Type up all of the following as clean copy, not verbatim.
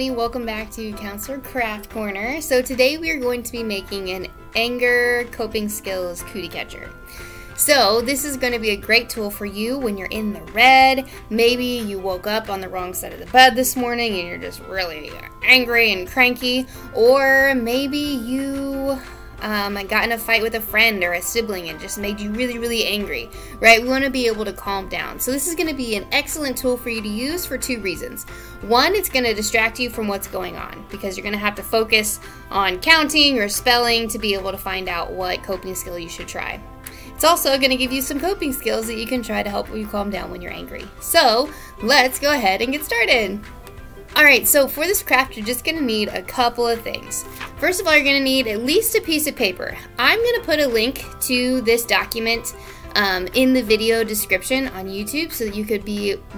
everybody, welcome back to Counselor Craft Corner. So today we are going to be making an anger coping skills cootie catcher. So this is going to be a great tool for you when you're in the red. Maybe you woke up on the wrong side of the bed this morning and you're just really angry and cranky. Or maybe you got in a fight with a friend or a sibling and just made you really angry, right? We want to be able to calm down. So this is going to be an excellent tool for you to use for two reasons. One, it's going to distract you from what's going on because you're going to have to focus on counting or spelling to be able to find out what coping skill you should try. It's also going to give you some coping skills that you can try to help you calm down when you're angry. So let's go ahead and get started. Alright, so for this craft, you're just going to need a couple of things. First of all, you're going to need at least a piece of paper. I'm going to put a link to this document in the video description on YouTube so that you could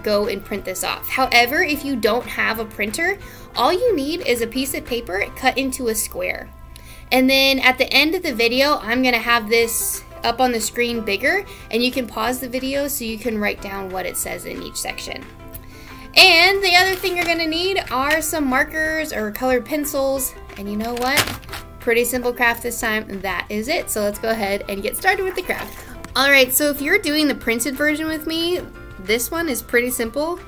go and print this off. However, if you don't have a printer, all you need is a piece of paper cut into a square. And then at the end of the video, I'm going to have this up on the screen bigger, and you can pause the video so you can write down what it says in each section. And the other thing you're going to need are some markers or colored pencils. And you know what? Pretty simple craft this time. That is it. So let's go ahead and get started with the craft. Alright, so if you're doing the printed version with me, this one is pretty simple.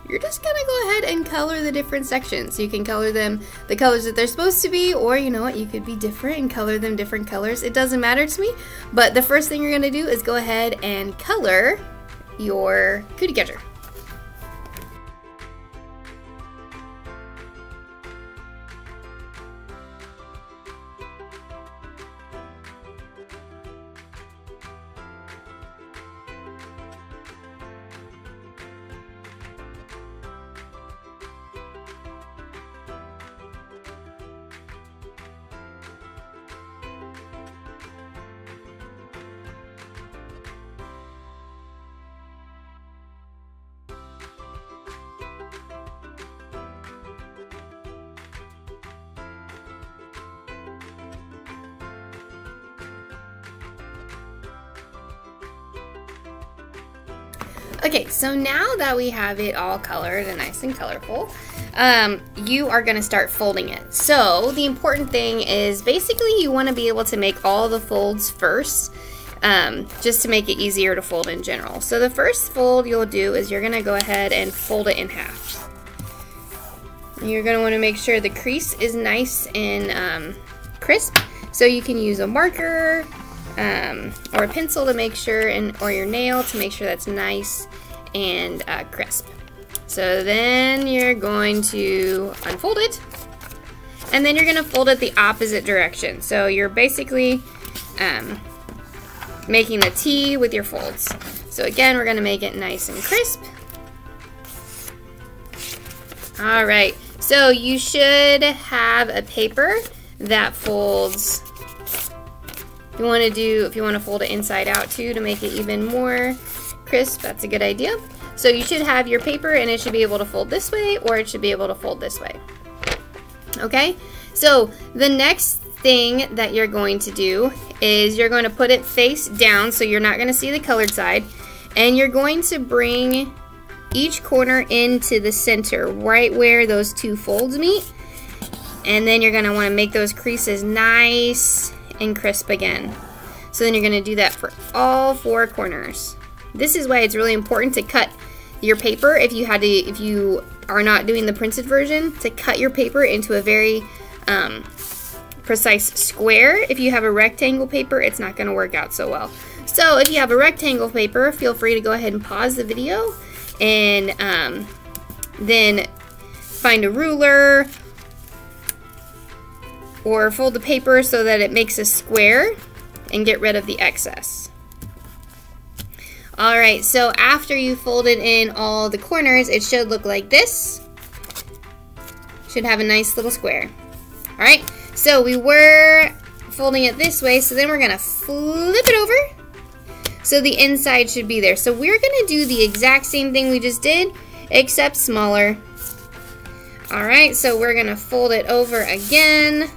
You're just going to go ahead and color the different sections. You can color them the colors that they're supposed to be, or you know what, you could be different and color them different colors. It doesn't matter to me, but the first thing you're going to do is go ahead and color your cootie catcher. Okay, so now that we have it all colored and nice and colorful, you are going to start folding it. So the important thing is basically you want to be able to make all the folds first, just to make it easier to fold in general. So the first fold you'll do is you're going to go ahead and fold it in half. You're going to want to make sure the crease is nice and crisp, so you can use a marker or a pencil to make sure, or your nail to make sure that's nice and crisp. So then you're going to unfold it, and then you're going to fold it the opposite direction. So you're basically making the T with your folds. So again, we're going to make it nice and crisp. Alright, so you should have a paper that folds. If you want to fold it inside out too to make it even more crisp, that's a good idea. So you should have your paper and it should be able to fold this way, or it should be able to fold this way. Okay, so the next thing that you're going to do is you're going to put it face down so you're not going to see the colored side, and you're going to bring each corner into the center right where those two folds meet, and then you're going to want to make those creases nice and crisp again. So then you're going to do that for all four corners. This is why it's really important to cut your paper if you are not doing the printed version, to cut your paper into a very precise square. If you have a rectangle paper, it's not going to work out so well. So if you have a rectangle paper, feel free to go ahead and pause the video and then find a ruler or fold the paper so that it makes a square and get rid of the excess. Alright, so after you folded in all the corners, it should look like this. Should have a nice little square. Alright, so we were folding it this way, so then we're going to flip it over so the inside should be there. So we're going to do the exact same thing we just did, except smaller. Alright, so we're going to fold it over again.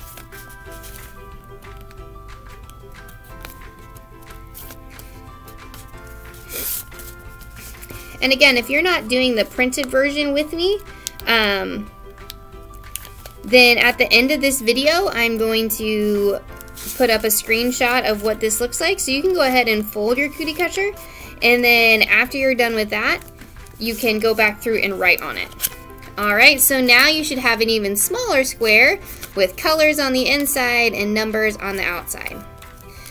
And again, if you're not doing the printed version with me, Then at the end of this video, I'm going to put up a screenshot of what this looks like. So you can go ahead and fold your Cootie Catcher. And then after you're done with that, you can go back through and write on it. Alright, so now you should have an even smaller square with colors on the inside and numbers on the outside.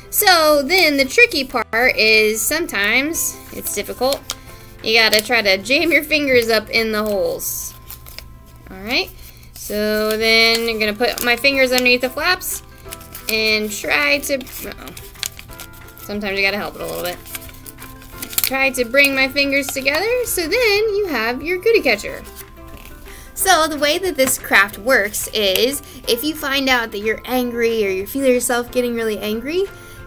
So then the tricky part is sometimes it's difficult. You gotta try to jam your fingers up in the holes. Alright, so then I'm gonna put my fingers underneath the flaps and try to, sometimes you gotta help it a little bit. Try to bring my fingers together so then you have your Cootie Catcher. So the way that this craft works is if you find out that you're angry or you feel yourself getting really angry,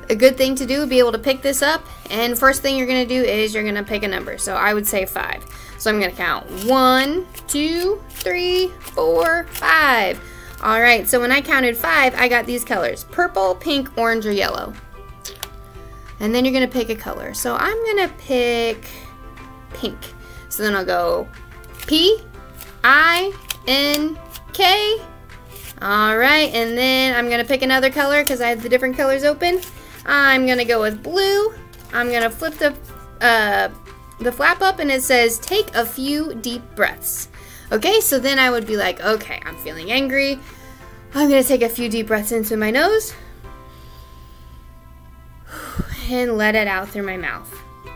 a good thing to do would be able to pick this up, and first thing you're going to do is you're going to pick a number. So I would say 5. So I'm going to count 1, 2, 3, 4, 5. Alright, so when I counted 5, I got these colors: purple, pink, orange, or yellow. And then you're going to pick a color. So I'm going to pick pink. So then I'll go P-I-N-K. Alright, and then I'm going to pick another color because I have the different colors open. I'm going to go with blue. I'm going to flip the flap up and it says, take a few deep breaths. Okay, so then I would be like, okay, I'm feeling angry. I'm going to take a few deep breaths into my nose and let it out through my mouth.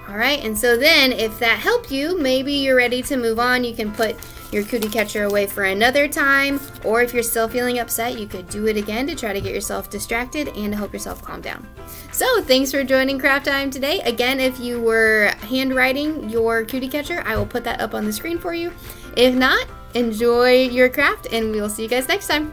Alright, and so then if that helped you, maybe you're ready to move on. You can put your Cootie Catcher away for another time, or if you're still feeling upset, you could do it again to try to get yourself distracted and to help yourself calm down. So thanks for joining Craft Time today. Again, if you were handwriting your Cootie Catcher, I will put that up on the screen for you. If not, enjoy your craft and we will see you guys next time.